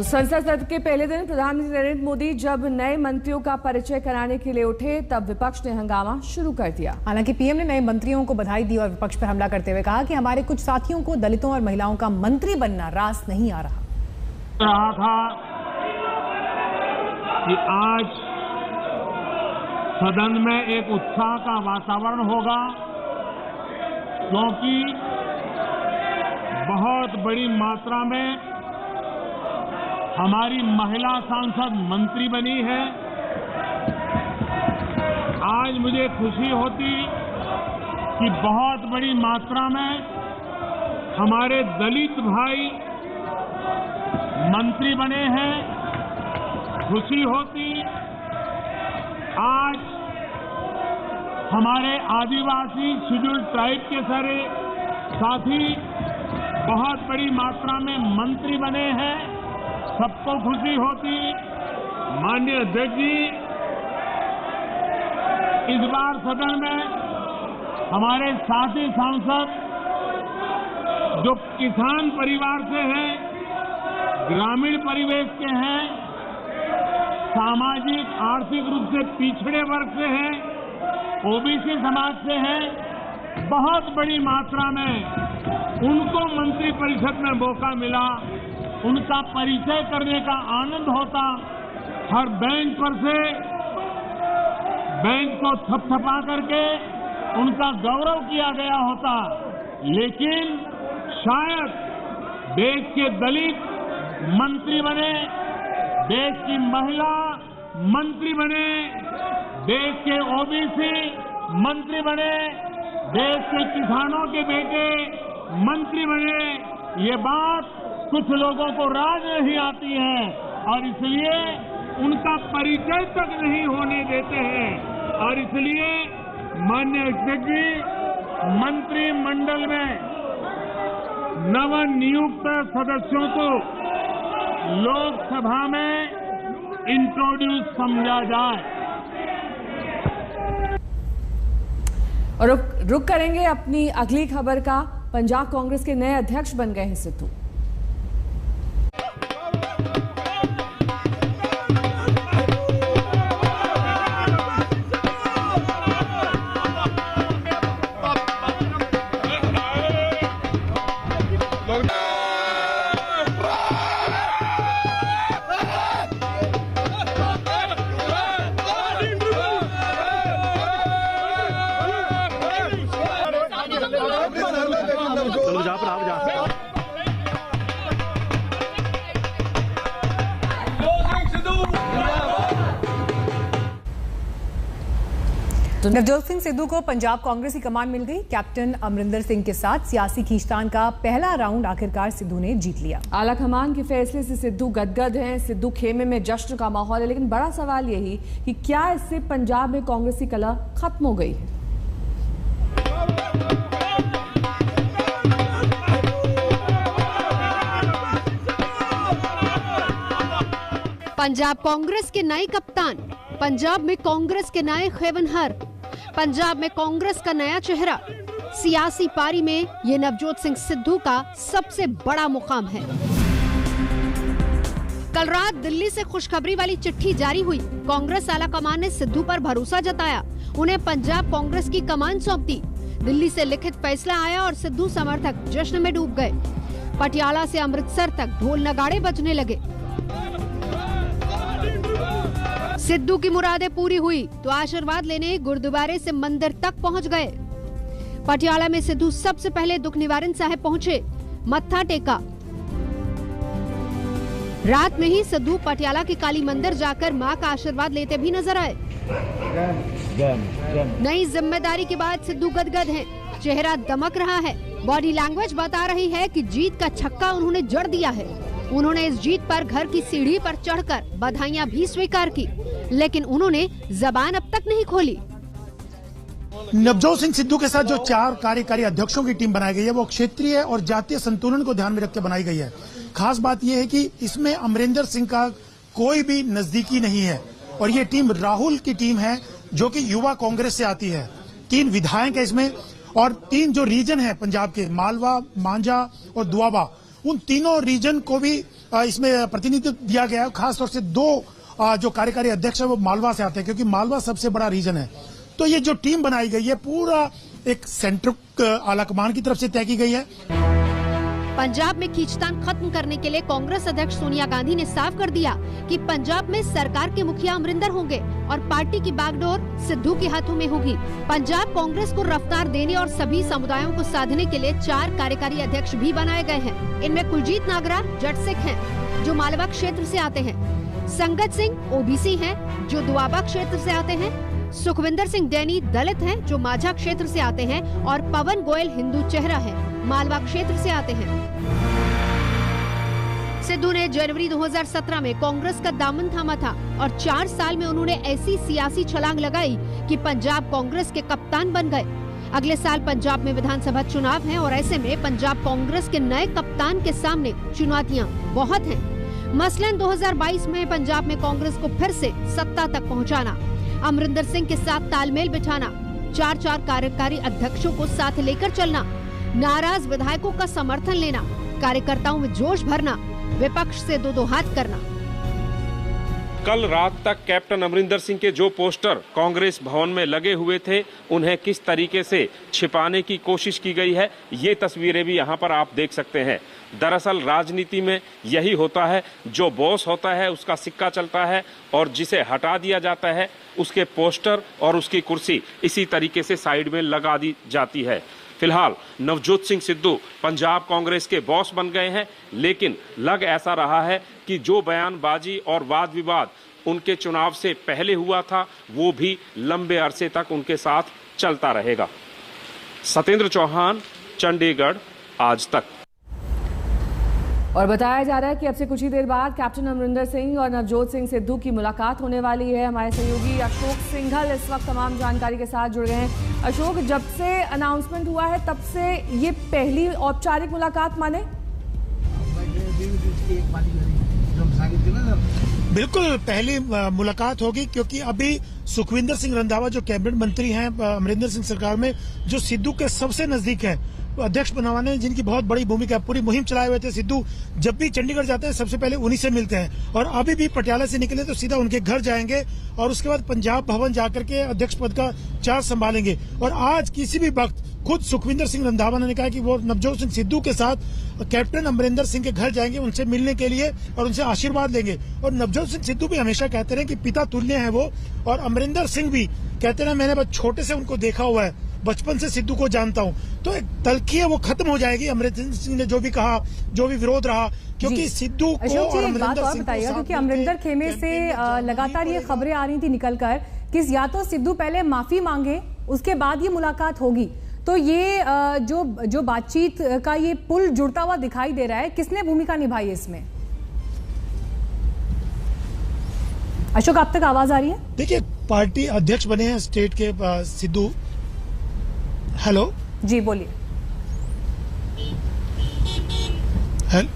संसद सत्र के पहले दिन प्रधानमंत्री नरेंद्र मोदी जब नए मंत्रियों का परिचय कराने के लिए उठे तब विपक्ष ने हंगामा शुरू कर दिया। हालांकि पीएम ने नए मंत्रियों को बधाई दी और विपक्ष पर हमला करते हुए कहा कि हमारे कुछ साथियों को दलितों और महिलाओं का मंत्री बनना रास नहीं आ रहा था कि आज सदन में एक उत्साह का वातावरण होगा, क्योंकि बहुत बड़ी मात्रा में हमारी महिला सांसद मंत्री बनी है। आज मुझे खुशी होती कि बहुत बड़ी मात्रा में हमारे दलित भाई मंत्री बने हैं। खुशी होती आज हमारे आदिवासी शेड्यूल ट्राइब के सारे साथी बहुत बड़ी मात्रा में मंत्री बने हैं। सबको खुशी होती। माननीय अध्यक्ष जी, इस बार सदन में हमारे साथी सांसद जो किसान परिवार से हैं, ग्रामीण परिवेश के हैं, सामाजिक आर्थिक रूप से पिछड़े वर्ग से हैं, ओबीसी समाज से हैं, बहुत बड़ी मात्रा में उनको मंत्रिपरिषद में मौका मिला। उनका परिचय करने का आनंद होता। हर बेंच पर से बेंच को थपथपा करके उनका गौरव किया गया होता। लेकिन शायद देश के दलित मंत्री बने, देश की महिला मंत्री बने, देश के ओबीसी मंत्री बने, देश के किसानों के बेटे मंत्री बने, ये बात कुछ लोगों को राज नहीं आती है और इसलिए उनका परिचय तक नहीं होने देते हैं। और इसलिए माननीय अध्यक्ष जी, मंत्रिमंडल में नवनियुक्त सदस्यों को लोकसभा में इंट्रोड्यूस समझा जाए। और रुक करेंगे अपनी अगली खबर का। पंजाब कांग्रेस के नए अध्यक्ष बन गए हैं सिद्धू। नवजोत सिंह सिद्धू को पंजाब कांग्रेस की कमान मिल गई। कैप्टन अमरिंदर सिंह के साथ सियासी खींचतान का पहला राउंड आखिरकार सिद्धू ने जीत लिया। आला कमान के फैसले से सिद्धू गदगद हैं। सिद्धू खेमे में जश्न का माहौल है, लेकिन बड़ा सवाल यही कि क्या इससे पंजाब में कांग्रेस की कला खत्म हो गई है। पंजाब कांग्रेस के नए कप्तान, पंजाब में कांग्रेस के नए खेवनहर, पंजाब में कांग्रेस का नया चेहरा। सियासी पारी में ये नवजोत सिंह सिद्धू का सबसे बड़ा मुकाम है। कल रात दिल्ली से खुशखबरी वाली चिट्ठी जारी हुई। कांग्रेस आलाकमान ने सिद्धू पर भरोसा जताया, उन्हें पंजाब कांग्रेस की कमान सौंप दी। दिल्ली से लिखित फैसला आया और सिद्धू समर्थक जश्न में डूब गए। पटियाला से अमृतसर तक ढोल नगाड़े बजने लगे। सिद्धू की मुरादें पूरी हुई तो आशीर्वाद लेने गुरुद्वारे से मंदिर तक पहुंच गए। पटियाला में सिद्धू सबसे पहले दुख निवारण साहिब पहुंचे, मत्था टेका। रात में ही सिद्धू पटियाला के काली मंदिर जाकर मां का आशीर्वाद लेते भी नजर आए। नई जिम्मेदारी के बाद सिद्धू गदगद हैं, चेहरा दमक रहा है। बॉडी लैंग्वेज बता रही है कि जीत का छक्का उन्होंने जड़ दिया है। उन्होंने इस जीत पर घर की सीढ़ी पर चढ़कर बधाइयां भी स्वीकार की, लेकिन उन्होंने जबान अब तक नहीं खोली। नवजोत सिंह सिद्धू के साथ जो 4 कार्यकारी अध्यक्षों की टीम बनाई गई है वो क्षेत्रीय और जातीय संतुलन को ध्यान में रखकर बनाई गई है। खास बात यह है कि इसमें अमरिंदर सिंह का कोई भी नजदीकी नहीं है और ये टीम राहुल की टीम है जो कि युवा कांग्रेस से आती है। 3 विधायक है इसमें और 3 जो रीजन है पंजाब के, मालवा, मांझा और दुआबा, उन तीनों रीजन को भी इसमें प्रतिनिधित्व दिया गया है। खासतौर से 2 जो कार्यकारी अध्यक्ष है वो मालवा से आते हैं, क्योंकि मालवा सबसे बड़ा रीजन है। तो ये जो टीम बनाई गई है पूरा एक सेंट्रल आलाकमान की तरफ से तय की गई है। पंजाब में खींचतान खत्म करने के लिए कांग्रेस अध्यक्ष सोनिया गांधी ने साफ कर दिया कि पंजाब में सरकार के मुखिया अमरिंदर होंगे और पार्टी की बागडोर सिद्धू के हाथों में होगी। पंजाब कांग्रेस को रफ्तार देने और सभी समुदायों को साधने के लिए 4 कार्यकारी अध्यक्ष भी बनाए गए हैं। इनमें कुलजीत नागरा जट सिख हैं, जो मालवा क्षेत्र से आते हैं। संगत सिंह ओबीसी हैं, जो दुआबा क्षेत्र से आते हैं। सुखविंदर सिंह डैनी दलित हैं, जो माझा क्षेत्र से आते हैं। और पवन गोयल हिंदू चेहरा है, मालवा क्षेत्र से आते हैं। सिद्धू ने जनवरी 2017 में कांग्रेस का दामन थामा था और 4 साल में उन्होंने ऐसी सियासी छलांग लगाई कि पंजाब कांग्रेस के कप्तान बन गए। अगले साल पंजाब में विधानसभा चुनाव हैं और ऐसे में पंजाब कांग्रेस के नए कप्तान के सामने चुनौतियां बहुत हैं। मसलन 2022 में पंजाब में कांग्रेस को फिर से सत्ता तक पहुंचाना, अमरिंदर सिंह के साथ तालमेल बिठाना, 4 कार्यकारी अध्यक्षों को साथ लेकर चलना, नाराज विधायकों का समर्थन लेना, कार्यकर्ताओं में जोश भरना, विपक्ष से दो हाथ करना। कल रात तक कैप्टन अमरिंदर सिंह के जो पोस्टर कांग्रेस भवन में लगे हुए थे उन्हें किस तरीके से छिपाने की कोशिश की गई है, ये तस्वीरें भी यहाँ पर आप देख सकते हैं। दरअसल राजनीति में यही होता है, जो बॉस होता है उसका सिक्का चलता है और जिसे हटा दिया जाता है उसके पोस्टर और उसकी कुर्सी इसी तरीके से साइड में लगा दी जाती है। फिलहाल नवजोत सिंह सिद्धू पंजाब कांग्रेस के बॉस बन गए हैं, लेकिन लग ऐसा रहा है कि जो बयानबाजी और वाद विवाद उनके चुनाव से पहले हुआ था वो भी लंबे अरसे तक उनके साथ चलता रहेगा। सत्येंद्र चौहान, चंडीगढ़, आज तक। और बताया जा रहा है कि अब से कुछ ही देर बाद कैप्टन अमरिंदर सिंह और नवजोत सिंह सिद्धू की मुलाकात होने वाली है। हमारे सहयोगी अशोक सिंघल इस वक्त तमाम जानकारी के साथ जुड़ गए हैं। अशोक, जब से अनाउंसमेंट हुआ है तब से ये पहली औपचारिक मुलाकात माने? बिल्कुल पहली मुलाकात होगी, क्योंकि अभी सुखविंदर सिंह रंधावा जो कैबिनेट मंत्री हैं अमरिंदर सिंह सरकार में, जो सिद्धू के सबसे नजदीक है, अध्यक्ष बनवाने जिनकी बहुत बड़ी भूमिका, पूरी मुहिम चलाए हुए थे सिद्धू। जब भी चंडीगढ़ जाते हैं सबसे पहले उन्हीं से मिलते हैं और अभी भी पटियाला से निकले तो सीधा उनके घर जाएंगे और उसके बाद पंजाब भवन जाकर के अध्यक्ष पद का चार्ज संभालेंगे। और आज किसी भी वक्त खुद सुखविंदर सिंह रंधावा ने कहा कि वो नवजोत सिंह सिद्धू के साथ कैप्टन अमरिंदर सिंह के घर जाएंगे उनसे मिलने के लिए और उनसे आशीर्वाद लेंगे। और नवजोत सिंह सिद्धू भी हमेशा कहते रहे कि पिता तुल्य हैं वो, और अमरिंदर सिंह भी कहते रहे मैंने बस छोटे से उनको देखा हुआ है, बचपन से सिद्धू को जानता हूं। तो एक तलखी है वो खत्म हो जाएगी। अमरिंदर सिंह ने जो भी कहा, जो भी विरोध रहा, क्योंकि सिद्धू को और अमरिंदर सिंह बताइएगा, क्योंकि अमरिंदर खेमे से लगातार ये खबरें आ रही थी निकलकर कि या तो सिद्धू पहले माफी मांगे उसके बाद ये मुलाकात होगी। तो ये जो बातचीत का ये पुल जुड़ता हुआ दिखाई दे रहा है, किसने भूमिका निभाई इसमें? अशोक, आप तक आवाज आ रही है? देखिए, पार्टी अध्यक्ष बने हैं स्टेट के सिद्धू। हेलो जी, बोलिए। हेलो,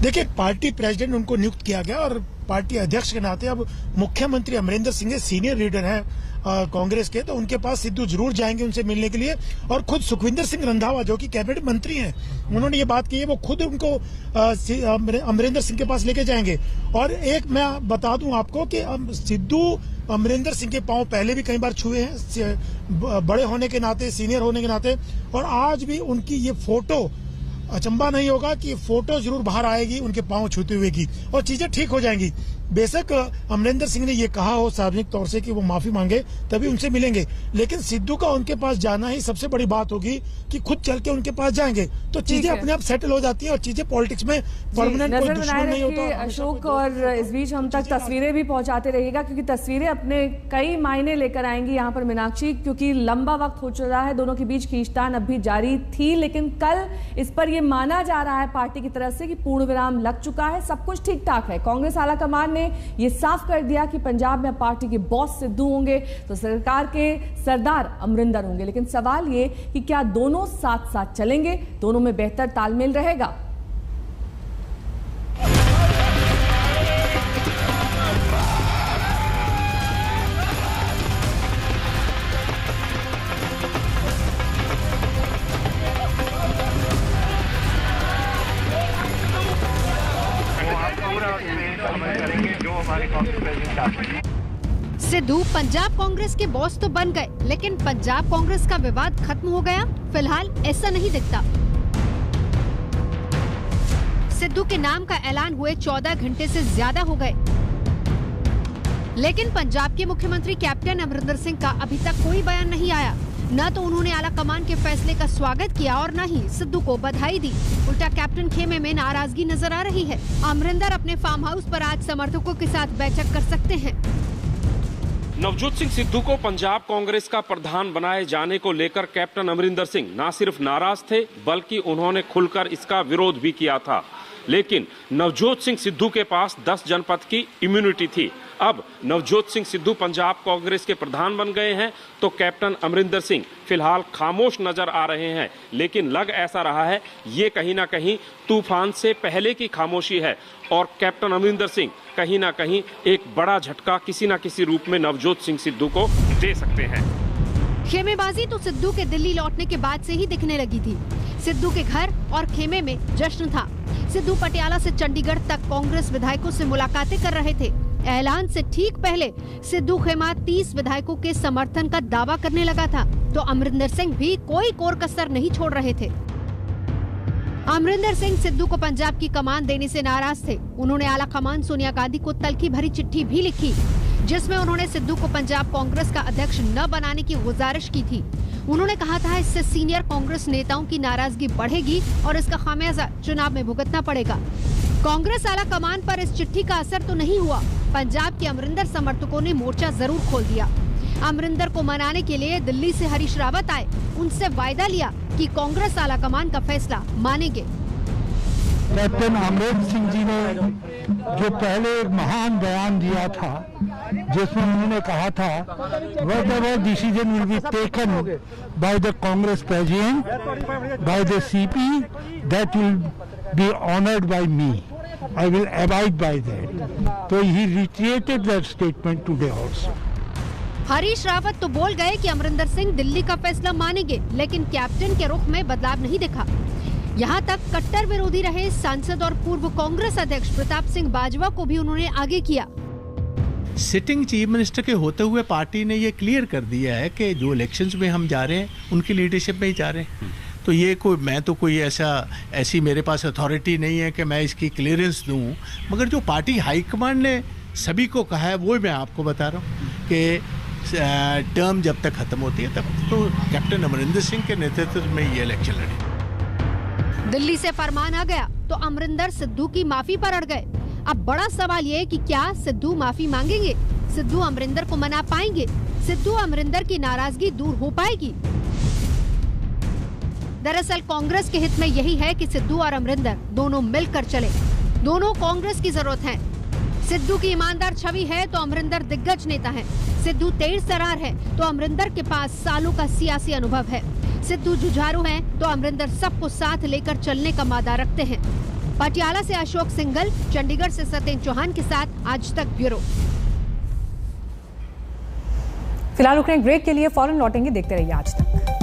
देखिए पार्टी प्रेसिडेंट उनको नियुक्त किया गया और पार्टी अध्यक्ष के नाते अब मुख्यमंत्री अमरिंदर सिंह सीनियर लीडर हैं कांग्रेस के, तो उनके पास सिद्धू जरूर जाएंगे उनसे मिलने के लिए। और खुद सुखविंदर सिंह रंधावा जो कि कैबिनेट मंत्री हैं, उन्होंने ये बात की है, वो खुद उनको अमरिंदर सिंह के पास लेके जाएंगे। और एक मैं बता दूं आपको कि सिद्धू अमरिंदर सिंह के पांव पहले भी कई बार छुए हैं, बड़े होने के नाते, सीनियर होने के नाते, और आज भी उनकी ये फोटो, अचंबा नहीं होगा कि फोटो जरूर बाहर आएगी उनके पांव छूते हुए की और चीजें ठीक हो जाएंगी। बेशक अमरिंदर सिंह ने ये कहा हो सार्वजनिक तौर से कि वो माफी मांगे तभी उनसे मिलेंगे, लेकिन सिद्धू का उनके पास जाना ही सबसे बड़ी बात होगी कि खुद चल के उनके पास जाएंगे तो चीजें अपने आप सेटल हो जाती है और चीजें पॉलिटिक्स में परमानेंट कोई दुश्मन नहीं होता। अशोक, और इस बीच हम तक तस्वीरें भी पहुंचाते रहेगा, क्योंकि तस्वीरें अपने कई मायने लेकर आएंगी यहाँ पर मीनाक्षी, क्योंकि लंबा वक्त हो चुका है, दोनों के बीच खींचतान अब भी जारी थी, लेकिन कल इस पर यह माना जा रहा है पार्टी की तरफ से कि पूर्ण विराम लग चुका है, सब कुछ ठीक ठाक है। कांग्रेस आलाकमान ने यह साफ कर दिया कि पंजाब में पार्टी के बॉस सिद्धू होंगे तो सरकार के सरदार अमरिंदर होंगे, लेकिन सवाल ये कि क्या दोनों साथ साथ चलेंगे, दोनों में बेहतर तालमेल रहेगा? सिद्धू पंजाब कांग्रेस के बॉस तो बन गए, लेकिन पंजाब कांग्रेस का विवाद खत्म हो गया? फिलहाल ऐसा नहीं दिखता। सिद्धू के नाम का ऐलान हुए 14 घंटे से ज्यादा हो गए, लेकिन पंजाब के मुख्यमंत्री कैप्टन अमरिंदर सिंह का अभी तक कोई बयान नहीं आया। न तो उन्होंने आला कमान के फैसले का स्वागत किया और न ही सिद्धू को बधाई दी। उल्टा कैप्टन खेमे में नाराजगी नजर आ रही है। अमरिंदर अपने फार्म हाउस पर आज समर्थकों के साथ बैठक कर सकते हैं। नवजोत सिंह सिद्धू को पंजाब कांग्रेस का प्रधान बनाए जाने को लेकर कैप्टन अमरिंदर सिंह न सिर्फ नाराज थे, बल्कि उन्होंने खुलकर इसका विरोध भी किया था। लेकिन नवजोत सिंह सिद्धू के पास 10 जनपद की इम्यूनिटी थी। अब नवजोत सिंह सिद्धू पंजाब कांग्रेस के प्रधान बन गए हैं तो कैप्टन अमरिंदर सिंह फिलहाल खामोश नजर आ रहे हैं। लेकिन लग ऐसा रहा है ये कहीं ना कहीं तूफान से पहले की खामोशी है और कैप्टन अमरिंदर सिंह कहीं ना कहीं एक बड़ा झटका किसी न किसी रूप में नवजोत सिंह सिद्धू को दे सकते हैं। खेमेबाजी तो सिद्धू के दिल्ली लौटने के बाद से ही दिखने लगी थी। सिद्धू के घर और खेमे में जश्न था। सिद्धू पटियाला से चंडीगढ़ तक कांग्रेस विधायकों से मुलाकातें कर रहे थे। ऐलान से ठीक पहले सिद्धू खेमा 30 विधायकों के समर्थन का दावा करने लगा था, तो अमरिंदर सिंह भी कोई कोर कसर नहीं छोड़ रहे थे। अमरिंदर सिंह सिद्धू को पंजाब की कमान देने से नाराज थे। उन्होंने आला कमान सोनिया गांधी को तल्खी भरी चिट्ठी भी लिखी, जिसमें उन्होंने सिद्धू को पंजाब कांग्रेस का अध्यक्ष न बनाने की गुजारिश की थी। उन्होंने कहा था इससे सीनियर कांग्रेस नेताओं की नाराजगी बढ़ेगी और इसका खामियाजा चुनाव में भुगतना पड़ेगा। कांग्रेस आला कमान पर इस चिट्ठी का असर तो नहीं हुआ। पंजाब के अमरिंदर समर्थकों ने मोर्चा जरूर खोल दिया। अमरिंदर को मनाने के लिए दिल्ली से हरीश रावत आए, उनसे वायदा लिया कि कांग्रेस आला कमान का फैसला मानेंगे। कैप्टन अमरिंदर सिंह जी ने जो पहले एक महान बयान दिया था, जिसमें उन्होंने कहा था whatever decision will be taken by the Congress President, by the CP, that will be honored by me. I will abide by that. So he reiterated that statement today also. Harish Rawat तो बोल गए कि अमरिंदर सिंह दिल्ली का फैसला मानेंगे, लेकिन कैप्टन के रुख में बदलाव नहीं दिखा। यहाँ तक कट्टर विरोधी रहे सांसद और पूर्व कांग्रेस अध्यक्ष प्रताप सिंह बाजवा को भी उन्होंने आगे किया। सिटिंग चीफ मिनिस्टर के होते हुए पार्टी ने ये क्लियर कर दिया है कि जो इलेक्शंस में हम जा रहे हैं उनकी लीडरशिप में ही जा रहे हैं। तो ये कोई ऐसी मेरे पास अथॉरिटी नहीं है कि मैं इसकी क्लियरेंस दूं, मगर जो पार्टी हाईकमांड ने सभी को कहा है वो मैं आपको बता रहा हूँ कि टर्म जब तक खत्म होती है तब तो कैप्टन अमरिंदर सिंह के नेतृत्व में ये इलेक्शन लड़े। दिल्ली से फरमान आ गया तो अमरिंदर सिद्धू की माफी पर अड़ गए। अब बड़ा सवाल ये कि क्या सिद्धू माफी मांगेंगे? सिद्धू अमरिंदर को मना पाएंगे? सिद्धू अमरिंदर की नाराजगी दूर हो पाएगी? दरअसल कांग्रेस के हित में यही है कि सिद्धू और अमरिंदर दोनों मिलकर चले। दोनों कांग्रेस की जरूरत है। सिद्धू की ईमानदार छवि है तो अमरिंदर दिग्गज नेता है। सिद्धू तेज तर्रार है तो अमरिंदर के पास सालों का सियासी अनुभव है। सिद्धू जुझारू है तो अमरिंदर सबको साथ लेकर चलने का मादा रखते हैं। पटियाला से अशोक सिंघल, चंडीगढ़ से सत्येंद्र चौहान के साथ आज तक ब्यूरो। फिलहाल रुक रहे हैं ब्रेक के लिए, फौरन लौटेंगे। देखते रहिए आज तक।